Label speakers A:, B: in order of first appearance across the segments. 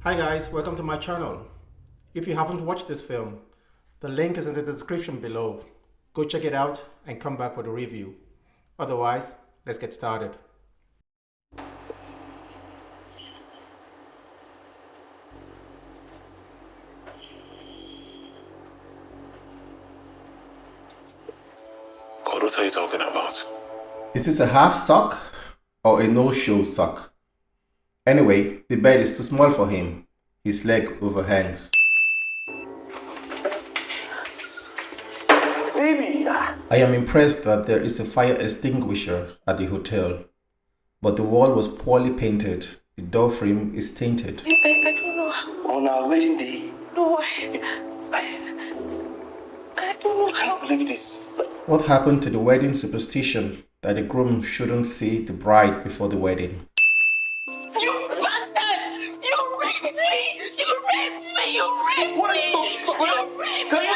A: Hi guys, welcome to my channel. If you haven't watched this film, the link is in the description below. Go check it out and come back for the review. Otherwise, let's get started.
B: God, what are you talking about?
A: Is this a half sock or a no-show sock? Anyway, the bed is too small for him. His leg overhangs.
B: Baby!
A: I am impressed that there is a fire extinguisher at the hotel, but the wall was poorly painted. The door frame is tainted.
C: I don't know.
B: On our wedding day?
C: No, I don't know.
B: I can't believe this.
A: What happened to the wedding superstition that the groom shouldn't see the bride before the wedding?
C: You bastard! You raped me! You raped me! You raped
B: What?
C: me!
B: Stop.
C: You raped
B: Can
C: me!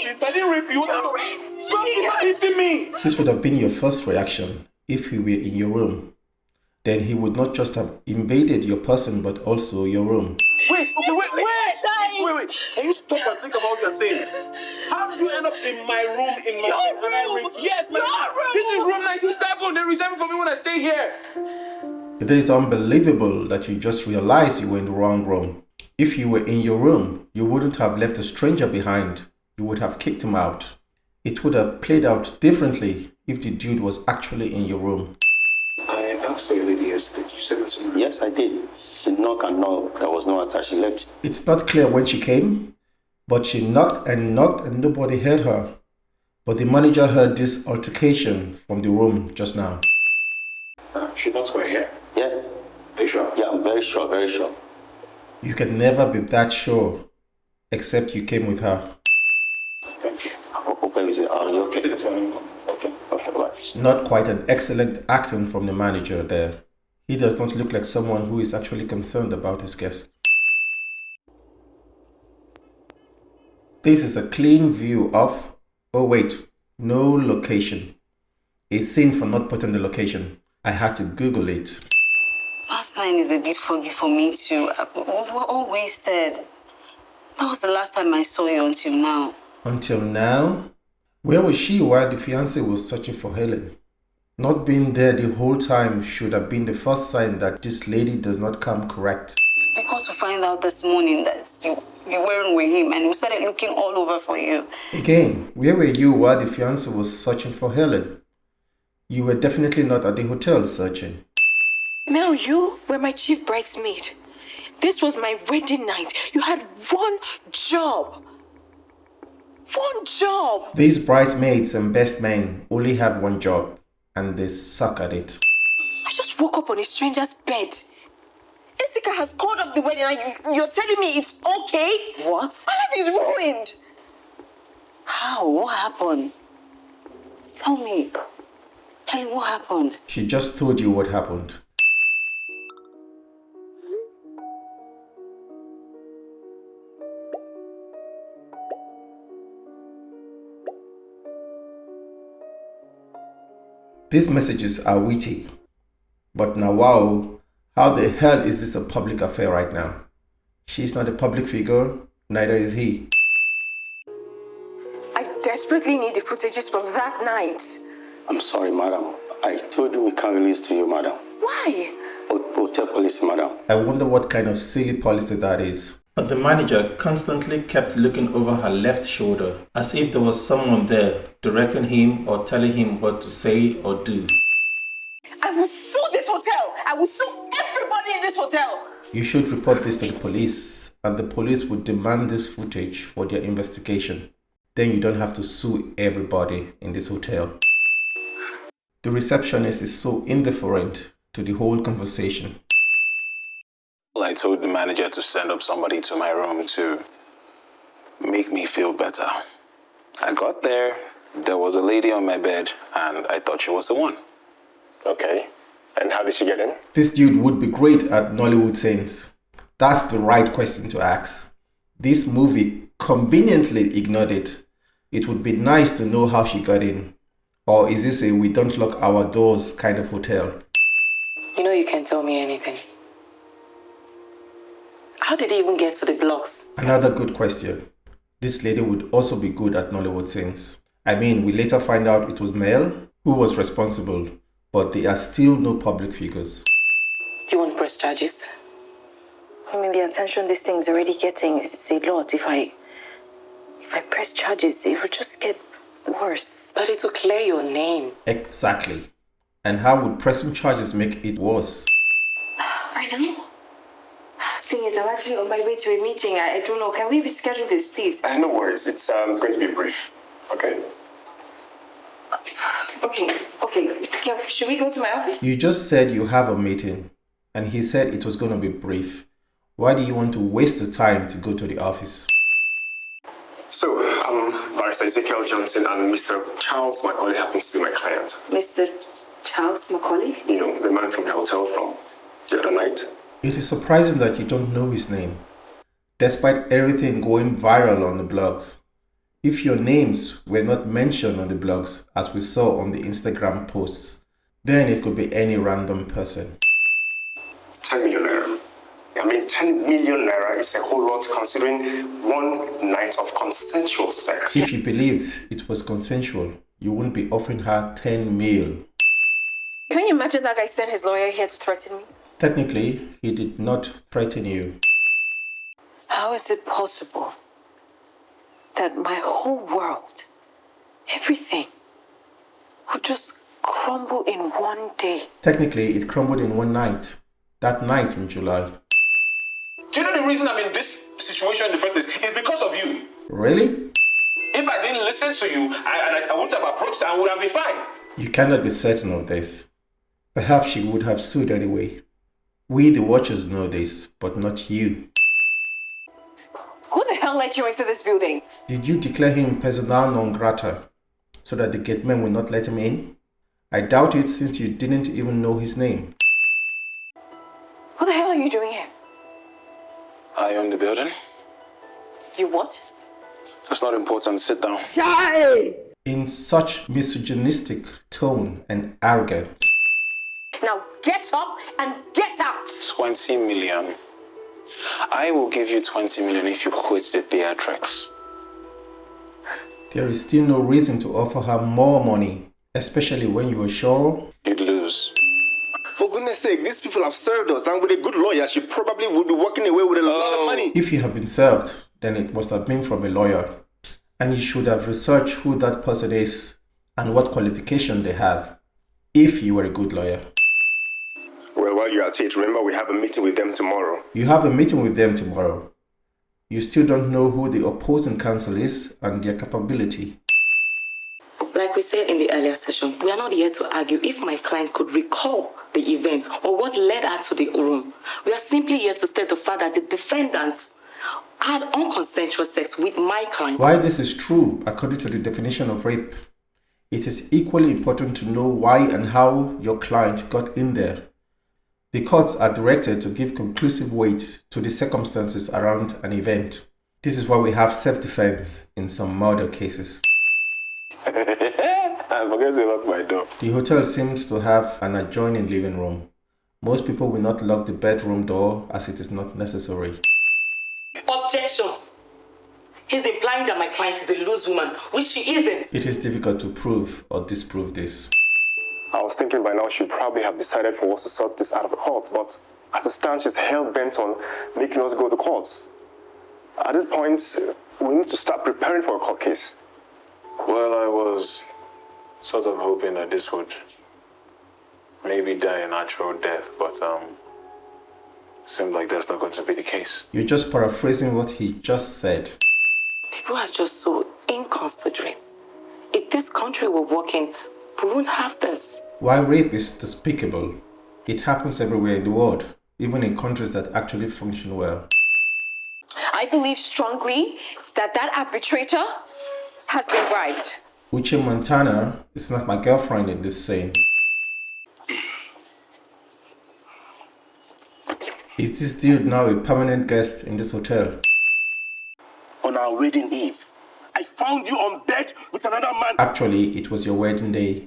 B: you stop it? I didn't rape you.
C: You raped me!
B: Stop hitting me!
A: This would have been your first reaction if he were in your room. Then he would not just have invaded your person but also your room.
B: Wait. Can you stop and think about what you're saying? How did you end up in my room in my
C: Your
B: when I
C: room?
B: raped? Yes, my
C: Your
B: This is
C: room?
B: room 97. They reserve it for me when I stay here.
A: It is unbelievable that you just realized you were in the wrong room. If you were in your room, you wouldn't have left a stranger behind. You would have kicked him out. It would have played out differently if the dude was actually in your room.
B: I asked for your lady yesterday. You said it's in
D: Yes, I did. She knocked and knocked. There was no answer. She left.
A: It's not clear when she came, but she knocked and nobody heard her. But the manager heard this altercation from the room just now.
B: She knows we're here.
D: Yeah?
B: Are you sure?
D: Yeah, I'm very sure, very sure.
A: You can never be that sure, except you came with her.
B: Thank you.
D: Okay, is it? Are you okay?
B: It's fine.
D: Okay, bye.
A: Not quite an excellent acting from the manager there. He does not look like someone who is actually concerned about his guest. This is a clean view of, oh wait, no location. A sin for not putting the location. I had to Google it.
E: Last night is a bit foggy for me too. We were all wasted. That was the last time I saw you until now.
A: Until now? Where was she while the fiancé was searching for Helen? Not being there the whole time should have been the first sign that this lady does not come correct.
E: We got to find out this morning that you weren't with him and we started looking all over for you.
A: Again, where were you while the fiancé was searching for Helen? You were definitely not at the hotel searching.
C: Mel, you were my chief bridesmaid. This was my wedding night. You had one job. One job.
A: These bridesmaids and best men only have one job, and they suck at it.
C: I just woke up on a stranger's bed. Jessica has called up the wedding and you're telling me it's okay?
E: What?
C: My life is ruined.
E: How? What happened? Tell me. Tell me what happened.
A: She just told you what happened. These messages are witty, but now wow, how the hell is this a public affair right now? She's not a public figure, neither is he.
C: I desperately need the footages from that night.
D: I'm sorry, madam. I told you we can't release to you, madam.
C: Why?
D: Hotel policy, madam.
A: I wonder what kind of silly policy that is. But the manager constantly kept looking over her left shoulder, as if there was someone there directing him or telling him what to say or do.
C: I will sue this hotel. I will sue everybody in this hotel.
A: You should report this to the police, and the police would demand this footage for their investigation. Then you don't have to sue everybody in this hotel. The receptionist is so indifferent to the whole conversation.
B: I told the manager to send up somebody to my room to make me feel better. I got there. There was a lady on my bed, and I thought she was the one.
F: Okay. And how did she get in?
A: This dude would be great at Nollywood scenes. That's the right question to ask. This movie conveniently ignored it. It would be nice to know how she got in. Or is this a we don't lock our doors kind of hotel?
E: You know you can tell me anything.
C: How did he even get to the blocks?
A: Another good question. This lady would also be good at Nollywood things. I mean, we later find out it was Mel who was responsible, but they are still no public figures.
C: Do you want to press charges? I mean, the attention this thing's already getting is a lot. If I press charges, it will just get worse. But it will clear your name.
A: Exactly. And how would pressing charges make it worse?
C: I don't know. Thing is, I'm actually on my way to a meeting. I don't know. Can we reschedule this, please?
F: No worries. It's going to be brief. Okay?
C: Okay. Yeah, should we go to my office?
A: You just said you have a meeting, and he said it was going to be brief. Why do you want to waste the time to go to the office?
F: So, Barrister Ezekiel Johnson and Mr. Charles Macaulay happens to be my client.
C: Mr. Charles Macaulay?
F: You know, the man from the hotel from the other night.
A: It is surprising that you don't know his name, despite everything going viral on the blogs. If your names were not mentioned on the blogs, as we saw on the Instagram posts, then it could be any random person.
F: 10 million naira. I mean, 10 million naira is a whole lot considering one night of consensual sex.
A: If you believed it was consensual, you wouldn't be offering her 10 mil.
C: Can you imagine that guy sent his lawyer here to threaten me?
A: Technically, he did not threaten you.
C: How is it possible that my whole world, everything, would just crumble in one day?
A: Technically, it crumbled in one night. That night in July.
B: Do you know the reason I'm in this situation in the first place? It's because of you.
A: Really?
B: If I didn't listen to you, I wouldn't have approached her, I would have been fine.
A: You cannot be certain of this. Perhaps she would have sued anyway. We, the watchers, know this, but not you.
C: Who the hell let you into this building?
A: Did you declare him persona non grata so that the gatemen will not let him in? I doubt it, since you didn't even know his name.
C: What the hell are you doing here?
B: I own the building.
C: You what?
B: That's not important. Sit down.
A: In such misogynistic tone and arrogance.
C: Now get up and get out!
B: 20 million. I will give you 20 million if you quit the theatrics.
A: There is still no reason to offer her more money, especially when you are sure
B: You'd lose.
F: For goodness sake, these people have served us, and with a good lawyer, she probably would be walking away with a lot of money.
A: if you have been served, then it must have been from a lawyer. And you should have researched who that person is and what qualification they have, if you were a good lawyer.
F: Well, while you're at it, remember we have a meeting with them tomorrow.
A: You have a meeting with them tomorrow. You still don't know who the opposing counsel is and their capability.
C: Like we said in the earlier session, we are not here to argue if my client could recall the event or what led her to the room. We are simply here to state the fact that the defendants had unconsensual sex with my client.
A: Why this is true, according to the definition of rape, it is equally important to know why and how your client got in there. The courts are directed to give conclusive weight to the circumstances around an event. This is why we have self-defense in some murder cases.
B: I forget to lock my door.
A: The hotel seems to have an adjoining living room. Most people will not lock the bedroom door as it is not necessary.
C: Objection! He's implying that my client is a loose woman, which she isn't.
A: It is difficult to prove or disprove this.
F: I was thinking by now she'd probably have decided for us to sort this out of the court, but as it stands, she's hell-bent on making us go to court. At this point, we need to start preparing for a court case.
B: Well, I was sort of hoping that this would maybe die a natural death, but seems like that's not going to be the case.
A: You're just paraphrasing what he just said.
C: People are just so inconsiderate. If this country were working, we wouldn't have this.
A: While rape is despicable, it happens everywhere in the world, even in countries that actually function well.
C: I believe strongly that arbitrator has been bribed.
A: Uche Montana is not my girlfriend in this scene. Is this dude now a permanent guest in this hotel?
F: On our wedding eve, I found you on bed with another man.
A: Actually, it was your wedding day.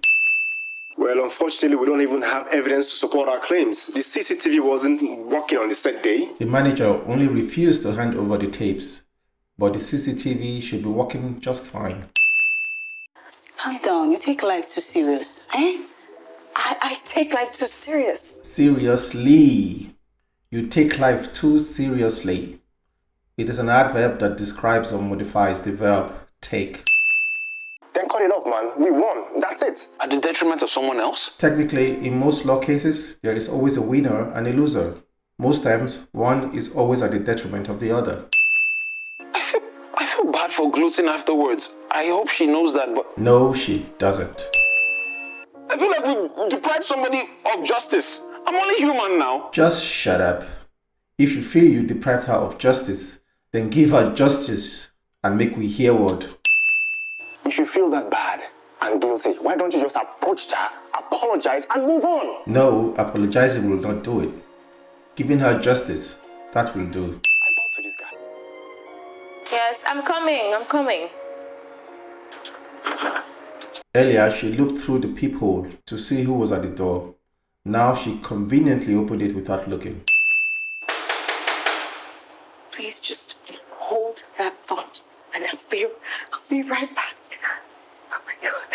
F: Well, unfortunately, we don't even have evidence to support our claims. The CCTV wasn't working on the set day.
A: The manager only refused to hand over the tapes, but the CCTV should be working just fine.
E: Calm down. You take life too serious, eh? I take life too serious.
A: Seriously. You take life too seriously. It is an adverb that describes or modifies the verb take.
F: Then cut it off, man. We won. That's it.
B: At the detriment of someone else?
A: Technically, in most law cases, there is always a winner and a loser. Most times, one is always at the detriment of the other.
B: I feel bad for gloating afterwards. I hope she knows that, but...
A: No, she doesn't.
B: I feel like we deprived somebody of justice. I'm only human now.
A: Just shut up. If you feel you deprived her of justice, then give her justice and make we hear word.
F: If you feel that bad and guilty, why don't you just approach her, apologize, and move on?
A: No, apologizing will not do it. Giving her justice, that will do.
F: I bought to this guy.
G: Yes, I'm coming.
A: Earlier, she looked through the peephole to see who was at the door. Now she conveniently opened it without looking.
C: Please just hold that thought and I'll be right back. Oh my God.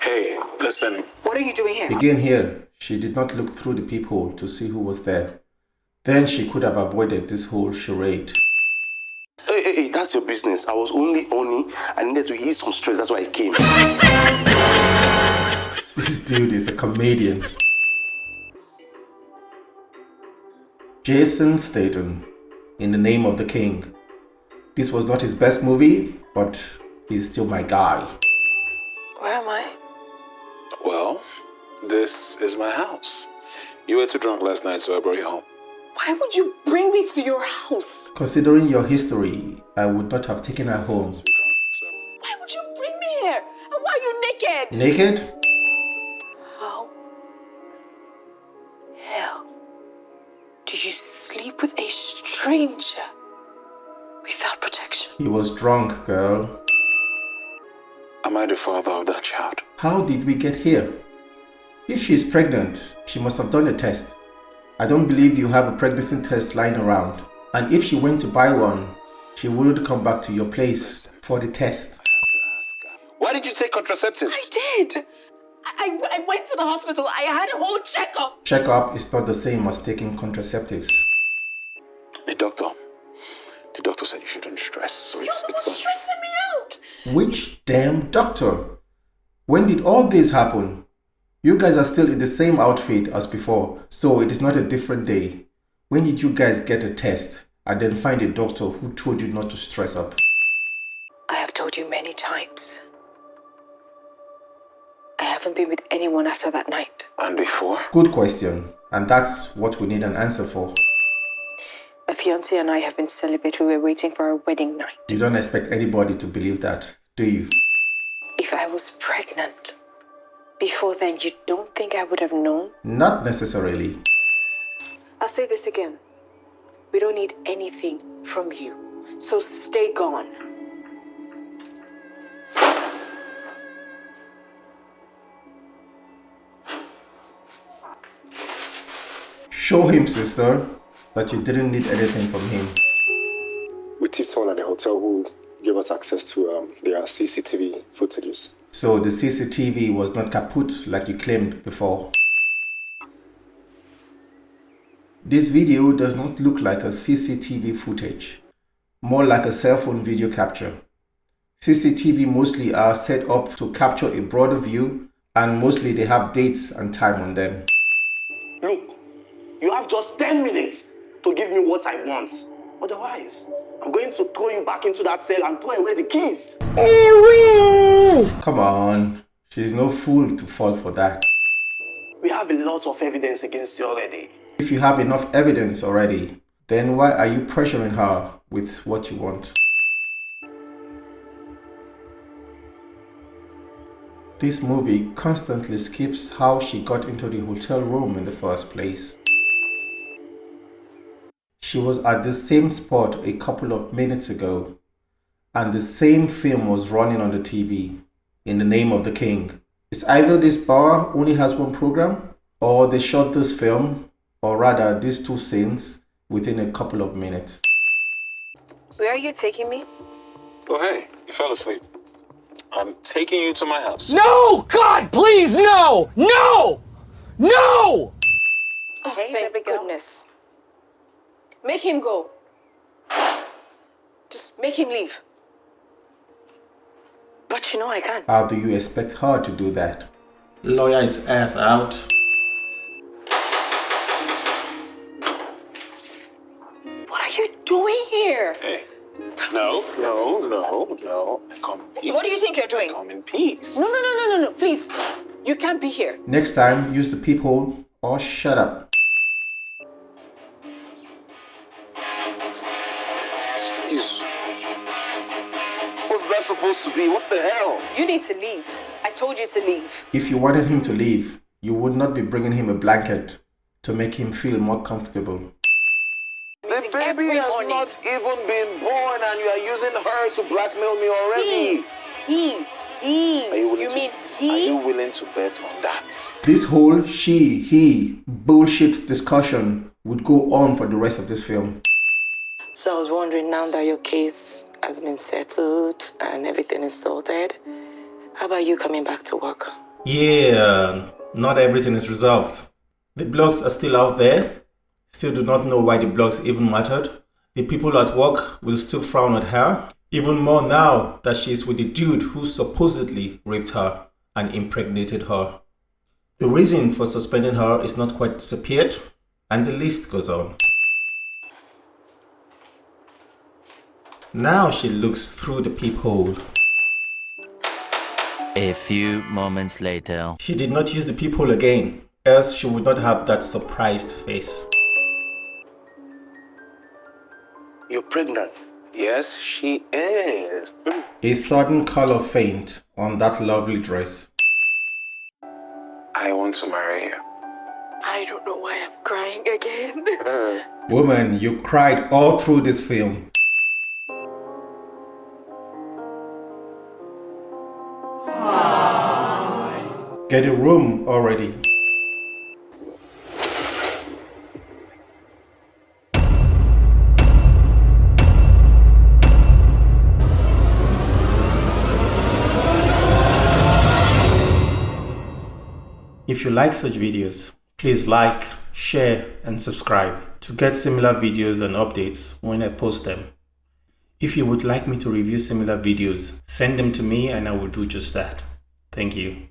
B: Hey, listen.
C: What are you doing here?
A: Again here, she did not look through the peephole to see who was there. Then she could have avoided this whole charade.
D: Hey, that's your business. I was only Oni. I needed to ease some stress. That's why I came.
A: This dude is a comedian. Jason Statham, In the Name of the King. This was not his best movie, but he's still my guy.
G: Where am I?
B: Well, this is my house. You were too drunk last night, so I brought you home.
C: Why would you bring me to your house?
A: Considering your history, I would not have taken her home.
C: Why would you bring me here? And why are you naked?
A: Naked?
C: How hell do you sleep with a stranger without protection?
A: He was drunk, girl.
B: Am I the father of that child?
A: How did we get here? If she is pregnant, she must have done a test. I don't believe you have a pregnancy test lying around. And if she went to buy one, she wouldn't come back to your place for the test.
B: Why did you take contraceptives?
C: I did. I went to the hospital. I had a whole checkup.
A: Checkup is not the same as taking contraceptives.
B: The doctor said you shouldn't stress, so
C: You're
B: it's
C: the one stressing me out.
A: Which damn doctor? When did all this happen? You guys are still in the same outfit as before, so it is not a different day. When did you guys get a test and then find a doctor who told you not to stress up?
G: I have told you many times. I haven't been with anyone after that night.
B: And before?
A: Good question, and that's what we need an answer for.
G: My fiancé and I have been celibate. We were waiting for our wedding night.
A: You don't expect anybody to believe that, do you?
G: If I was pregnant before then, you don't think I would have known?
A: Not necessarily.
G: I'll say this again. We don't need anything from you. So stay gone.
A: Show him, sister, that you didn't need anything from him.
F: We tipped someone at the hotel who gave us access to their CCTV footages.
A: So the CCTV was not kaput like you claimed before. This video does not look like a CCTV footage, more like a cell phone video capture. CCTV mostly are set up to capture a broader view, and mostly they have dates and time on them.
D: Look, you have just 10 minutes to give me what I want. Otherwise, I'm going to throw you back into that cell and throw away the keys.
A: Come on, she's no fool to fall for that.
D: We have a lot of evidence against you already.
A: If you have enough evidence already, then why are you pressuring her with what you want? This movie constantly skips how she got into the hotel room in the first place. She was at the same spot a couple of minutes ago, and the same film was running on the TV, In the Name of the King. It's either this bar only has one program, or they shot this film, or rather these two scenes, within a couple of minutes.
G: Where are you taking me?
B: Oh, hey, you fell asleep. I'm taking you to my house.
H: No! God, please, no! No! No!
G: Oh, thank goodness. Make him go. Just make him leave.
C: But you know I can't.
A: How do you expect her to do that? Lawyer is ass out.
G: What are you doing here?
B: Hey. No. Come in peace.
G: What do you think you're doing?
B: Come in peace.
G: No, please. You can't be here.
A: Next time, use the peephole or shut up.
B: Jeez. What's that supposed to be? What the hell?
G: You need to leave. I told you to leave.
A: If you wanted him to leave, you would not be bringing him a blanket to make him feel more comfortable.
B: The baby has not even been born and you are using her to blackmail me already. Are you willing to bet on that?
A: This whole she-he bullshit discussion would go on for the rest of this film.
C: So I was wondering, now that your case has been settled and everything is sorted, how about you coming back to work?
A: Yeah, not everything is resolved. The blogs are still out there. Still do not know why the blogs even mattered. The people at work will still frown at her. Even more now that she's with the dude who supposedly raped her and impregnated her. The reason for suspending her is not quite disappeared, and the list goes on. Now she looks through the peephole.
I: A few moments later.
A: She did not use the peephole again, else she would not have that surprised face.
D: You're pregnant.
B: Yes, she is.
A: A sudden color faint on that lovely dress.
B: I want to marry you.
G: I don't know why I'm crying again.
A: Woman, you cried all through this film. Get a room already. If you like such videos, please like, share and subscribe to get similar videos and updates when I post them. If you would like me to review similar videos, send them to me and I will do just that. Thank you.